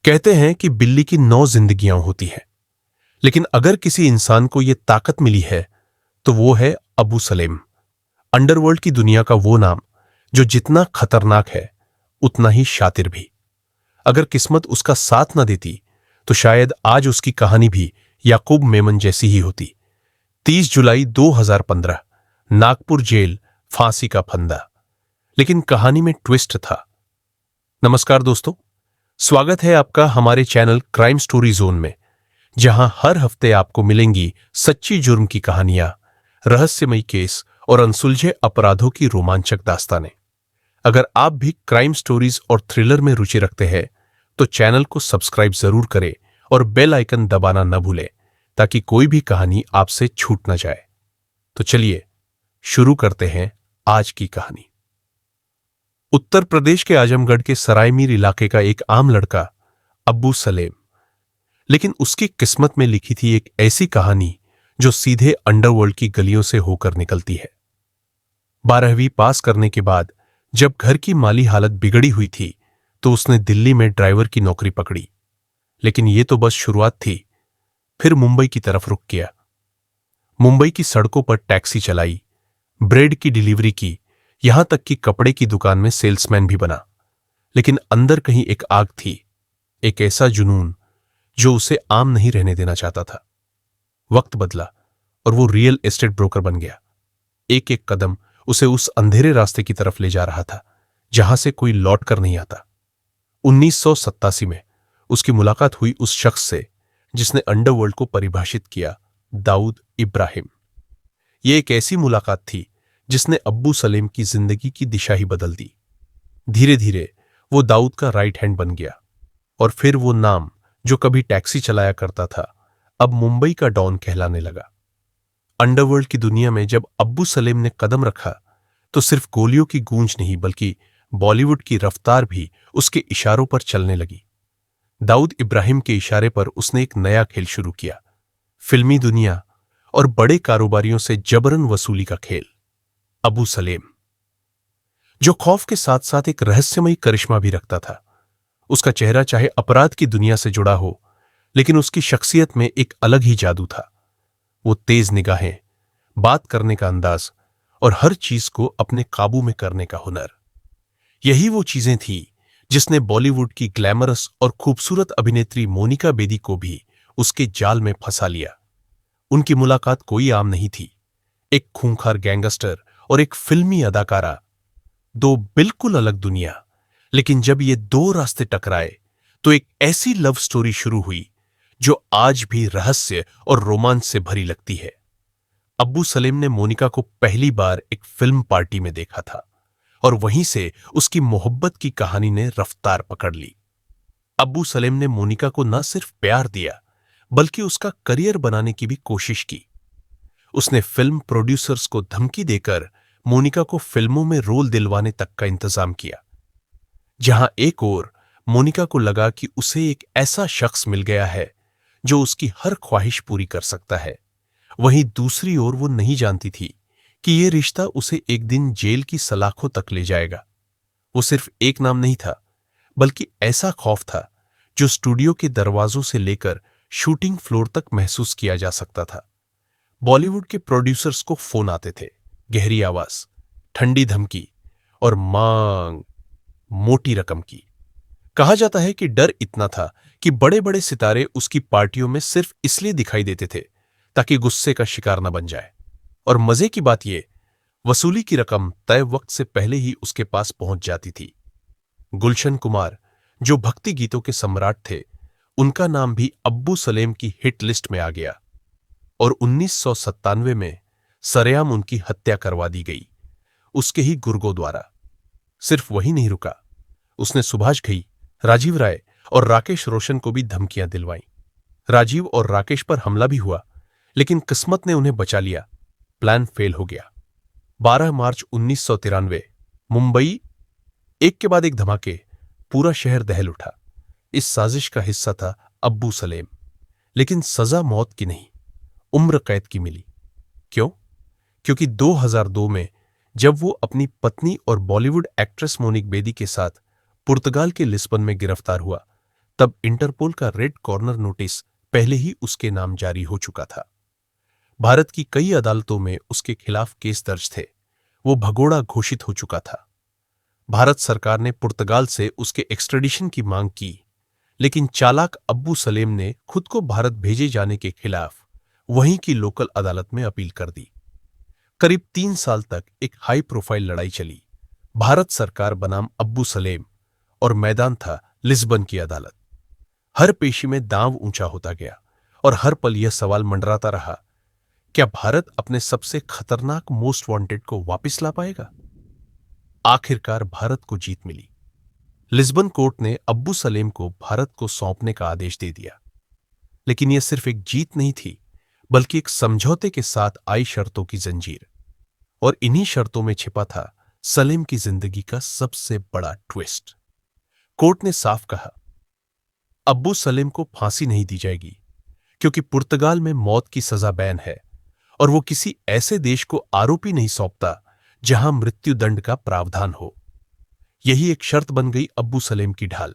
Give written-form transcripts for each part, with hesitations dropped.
कहते हैं कि बिल्ली की 9 जिंदगियां होती हैं, लेकिन अगर किसी इंसान को यह ताकत मिली है तो वो है अबू सलेम। अंडरवर्ल्ड की दुनिया का वो नाम जो जितना खतरनाक है उतना ही शातिर भी। अगर किस्मत उसका साथ न देती तो शायद आज उसकी कहानी भी याकूब मेमन जैसी ही होती। 30 जुलाई 2015, नागपुर जेल, फांसी का फंदा। लेकिन कहानी में ट्विस्ट था। नमस्कार दोस्तों, स्वागत है आपका हमारे चैनल क्राइम स्टोरी जोन में, जहां हर हफ्ते आपको मिलेंगी सच्ची जुर्म की कहानियां, रहस्यमयी केस और अनसुलझे अपराधों की रोमांचक दास्तानें। अगर आप भी क्राइम स्टोरीज और थ्रिलर में रुचि रखते हैं तो चैनल को सब्सक्राइब जरूर करें और बेल आइकन दबाना न भूलें ताकि कोई भी कहानी आपसे छूट न जाए। तो चलिए शुरू करते हैं आज की कहानी। उत्तर प्रदेश के आजमगढ़ के सरायमीर इलाके का एक आम लड़का अब्बू सलेम, लेकिन उसकी किस्मत में लिखी थी एक ऐसी कहानी जो सीधे अंडरवर्ल्ड की गलियों से होकर निकलती है। 12वीं पास करने के बाद जब घर की माली हालत बिगड़ी हुई थी तो उसने दिल्ली में ड्राइवर की नौकरी पकड़ी। लेकिन यह तो बस शुरुआत थी। फिर मुंबई की तरफ रुख किया। मुंबई की सड़कों पर टैक्सी चलाई, ब्रेड की डिलीवरी की, यहां तक कि कपड़े की दुकान में सेल्समैन भी बना। लेकिन अंदर कहीं एक आग थी, एक ऐसा जुनून जो उसे आम नहीं रहने देना चाहता था। वक्त बदला और वो रियल एस्टेट ब्रोकर बन गया। एक एक कदम उसे उस अंधेरे रास्ते की तरफ ले जा रहा था जहां से कोई लौट कर नहीं आता। 1987 में उसकी मुलाकात हुई उस शख्स से जिसने अंडरवर्ल्ड को परिभाषित किया, दाऊद इब्राहिम। यह एक ऐसी मुलाकात थी जिसने अब्बू सलेम की जिंदगी की दिशा ही बदल दी। धीरे धीरे वो दाऊद का राइट हैंड बन गया और फिर वो नाम जो कभी टैक्सी चलाया करता था अब मुंबई का डॉन कहलाने लगा। अंडरवर्ल्ड की दुनिया में जब अब्बू सलेम ने कदम रखा तो सिर्फ गोलियों की गूंज नहीं बल्कि बॉलीवुड की रफ्तार भी उसके इशारों पर चलने लगी। दाऊद इब्राहिम के इशारे पर उसने एक नया खेल शुरू किया, फिल्मी दुनिया और बड़े कारोबारियों से जबरन वसूली का खेल। अबू सलेम, जो खौफ के साथ साथ एक रहस्यमयी करिश्मा भी रखता था। उसका चेहरा चाहे अपराध की दुनिया से जुड़ा हो, लेकिन उसकी शख्सियत में एक अलग ही जादू था। वो तेज निगाहें, बात करने का अंदाज और हर चीज को अपने काबू में करने का हुनर, यही वो चीजें थी जिसने बॉलीवुड की ग्लैमरस और खूबसूरत अभिनेत्री मोनिका बेदी को भी उसके जाल में फंसा लिया। उनकी मुलाकात कोई आम नहीं थी। एक खूंखार गैंगस्टर और एक फिल्मी अदाकारा, दो बिल्कुल अलग दुनिया। लेकिन जब ये दो रास्ते टकराए तो एक ऐसी लव स्टोरी शुरू हुई जो आज भी रहस्य और रोमांच से भरी लगती है। अब्बू सलेम ने मोनिका को पहली बार एक फिल्म पार्टी में देखा था और वहीं से उसकी मोहब्बत की कहानी ने रफ्तार पकड़ ली। अब्बू सलेम ने मोनिका को न सिर्फ प्यार दिया बल्कि उसका करियर बनाने की भी कोशिश की। उसने फिल्म प्रोड्यूसर्स को धमकी देकर मोनिका को फिल्मों में रोल दिलवाने तक का इंतजाम किया। जहां एक ओर मोनिका को लगा कि उसे एक ऐसा शख्स मिल गया है जो उसकी हर ख्वाहिश पूरी कर सकता है, वहीं दूसरी ओर वो नहीं जानती थी कि यह रिश्ता उसे एक दिन जेल की सलाखों तक ले जाएगा। वो सिर्फ एक नाम नहीं था बल्कि ऐसा खौफ था जो स्टूडियो के दरवाजों से लेकर शूटिंग फ्लोर तक महसूस किया जा सकता था। बॉलीवुड के प्रोड्यूसर्स को फोन आते थे, गहरी आवाज, ठंडी धमकी और मांग मोटी रकम की। कहा जाता है कि डर इतना था कि बड़े बड़े सितारे उसकी पार्टियों में सिर्फ इसलिए दिखाई देते थे ताकि गुस्से का शिकार न बन जाए। और मजे की बात यह, वसूली की रकम तय वक्त से पहले ही उसके पास पहुंच जाती थी। गुलशन कुमार, जो भक्ति गीतों के सम्राट थे, उनका नाम भी अब्बू सलेम की हिट लिस्ट में आ गया और 1997 में सरेआम उनकी हत्या करवा दी गई, उसके ही गुर्गों द्वारा। सिर्फ वही नहीं रुका, उसने सुभाष घई, राजीव राय और राकेश रोशन को भी धमकियां दिलवाईं। राजीव और राकेश पर हमला भी हुआ, लेकिन किस्मत ने उन्हें बचा लिया। प्लान फेल हो गया। 12 मार्च 1993, मुंबई, एक के बाद एक धमाके, पूरा शहर दहल उठा। इस साजिश का हिस्सा था अब्बू सलेम, लेकिन सजा मौत की नहीं, उम्र कैद की मिली। क्यों? क्योंकि 2002 में जब वो अपनी पत्नी और बॉलीवुड एक्ट्रेस मोनिका बेदी के साथ पुर्तगाल के लिस्बन में गिरफ्तार हुआ, तब इंटरपोल का रेड कॉर्नर नोटिस पहले ही उसके नाम जारी हो चुका था। भारत की कई अदालतों में उसके खिलाफ केस दर्ज थे। वो भगोड़ा घोषित हो चुका था। भारत सरकार ने पुर्तगाल से उसके एक्स्ट्रेडिशन की मांग की, लेकिन चालाक अब्बू सलेम ने खुद को भारत भेजे जाने के खिलाफ वहीं की लोकल अदालत में अपील कर दी। करीब 3 साल तक एक हाई प्रोफाइल लड़ाई चली। भारत सरकार बनाम अब्बू सलेम और मैदान था लिस्बन की अदालत। हर पेशी में दांव ऊंचा होता गया और हर पल यह सवाल मंडराता रहा, क्या भारत अपने सबसे खतरनाक मोस्ट वांटेड को वापस ला पाएगा? आखिरकार भारत को जीत मिली। लिस्बन कोर्ट ने अब्बू सलेम को भारत को सौंपने का आदेश दे दिया। लेकिन यह सिर्फ एक जीत नहीं थी, बल्कि एक समझौते के साथ आई शर्तों की जंजीर। और इन्हीं शर्तों में छिपा था सलेम की जिंदगी का सबसे बड़ा ट्विस्ट। कोर्ट ने साफ कहा, अब्बू सलेम को फांसी नहीं दी जाएगी, क्योंकि पुर्तगाल में मौत की सजा बैन है और वो किसी ऐसे देश को आरोपी नहीं सौंपता जहां मृत्युदंड का प्रावधान हो। यही एक शर्त बन गई अब्बू सलेम की ढाल,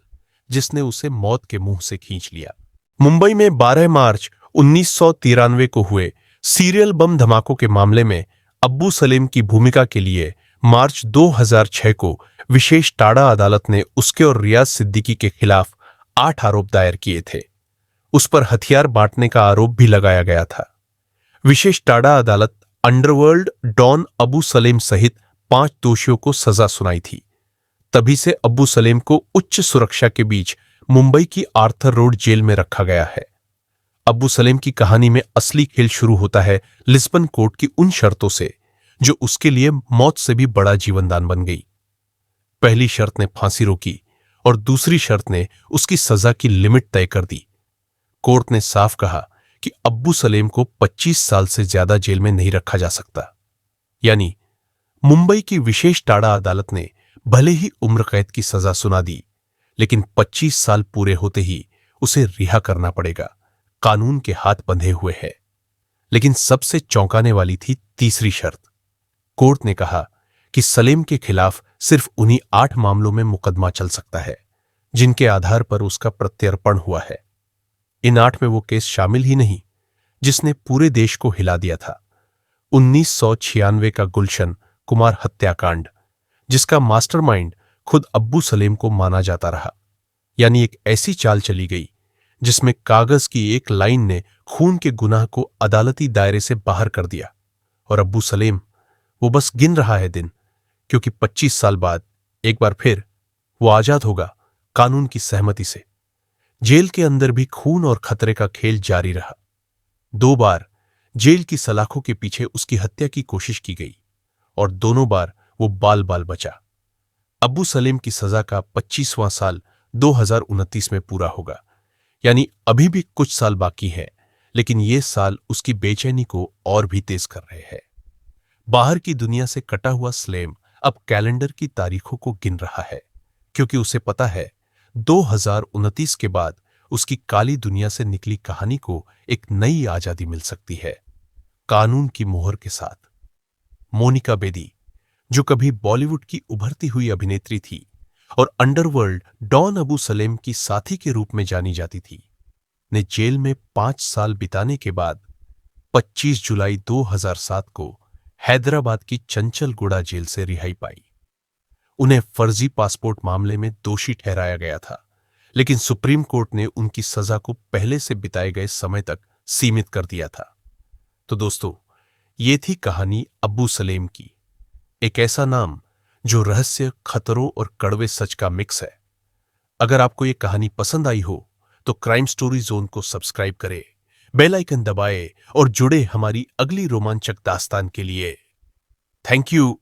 जिसने उसे मौत के मुंह से खींच लिया। मुंबई में 12 मार्च 1993 को हुए सीरियल बम धमाकों के मामले में अब्बू सलेम की भूमिका के लिए मार्च 2006 को विशेष टाडा अदालत ने उसके और रियाज सिद्दीकी के खिलाफ 8 आरोप दायर किए थे। उस पर हथियार बांटने का आरोप भी लगाया गया था। विशेष टाडा अदालत अंडरवर्ल्ड डॉन अबू सलेम सहित 5 दोषियों को सजा सुनाई थी। तभी से अब्बू सलेम को उच्च सुरक्षा के बीच मुंबई की आर्थर रोड जेल में रखा गया है। अब्बू सलेम की कहानी में असली खेल शुरू होता है लिस्बन कोर्ट की उन शर्तों से, जो उसके लिए मौत से भी बड़ा जीवनदान बन गई। पहली शर्त ने फांसी रोकी और दूसरी शर्त ने उसकी सजा की लिमिट तय कर दी। कोर्ट ने साफ कहा कि अब्बू सलेम को 25 साल से ज्यादा जेल में नहीं रखा जा सकता। यानी मुंबई की विशेष टाडा अदालत ने भले ही उम्र कैद की सजा सुना दी, लेकिन 25 साल पूरे होते ही उसे रिहा करना पड़ेगा। कानून के हाथ बंधे हुए है। लेकिन सबसे चौंकाने वाली थी तीसरी शर्त। कोर्ट ने कहा कि सलेम के खिलाफ सिर्फ उन्हीं 8 मामलों में मुकदमा चल सकता है जिनके आधार पर उसका प्रत्यर्पण हुआ है। इन 8 में वो केस शामिल ही नहीं जिसने पूरे देश को हिला दिया था। 1996 का गुलशन कुमार हत्याकांड, जिसका मास्टरमाइंड खुद अब्बू सलेम को माना जाता रहा। यानी एक ऐसी चाल चली गई जिसमें कागज की एक लाइन ने खून के गुनाह को अदालती दायरे से बाहर कर दिया। और अब्बू सलेम वो बस गिन रहा है दिन, क्योंकि 25 साल बाद एक बार फिर वो आजाद होगा, कानून की सहमति से। जेल के अंदर भी खून और खतरे का खेल जारी रहा। 2 बार जेल की सलाखों के पीछे उसकी हत्या की कोशिश की गई और दोनों बार वो बाल बाल बचा। अब्बू सलेम की सजा का 25वां साल 2029 में पूरा होगा। यानी अभी भी कुछ साल बाकी है, लेकिन ये साल उसकी बेचैनी को और भी तेज कर रहे हैं। बाहर की दुनिया से कटा हुआ सलेम अब कैलेंडर की तारीखों को गिन रहा है, क्योंकि उसे पता है 2029 के बाद उसकी काली दुनिया से निकली कहानी को एक नई आजादी मिल सकती है, कानून की मोहर के साथ। मोनिका बेदी, जो कभी बॉलीवुड की उभरती हुई अभिनेत्री थी और अंडरवर्ल्ड डॉन अबू सलेम की साथी के रूप में जानी जाती थी, ने जेल में 5 साल बिताने के बाद 25 जुलाई 2007 को हैदराबाद की चंचलगुड़ा जेल से रिहाई पाई। उन्हें फर्जी पासपोर्ट मामले में दोषी ठहराया गया था, लेकिन सुप्रीम कोर्ट ने उनकी सजा को पहले से बिताए गए समय तक सीमित कर दिया था। तो दोस्तों, ये थी कहानी अब्बू सलेम की, एक ऐसा नाम जो रहस्य, खतरों और कड़वे सच का मिक्स है। अगर आपको ये कहानी पसंद आई हो तो क्राइम स्टोरी जोन को सब्सक्राइब करें, बेल आइकन दबाएं और जुड़े हमारी अगली रोमांचक दास्तान के लिए। Thank you.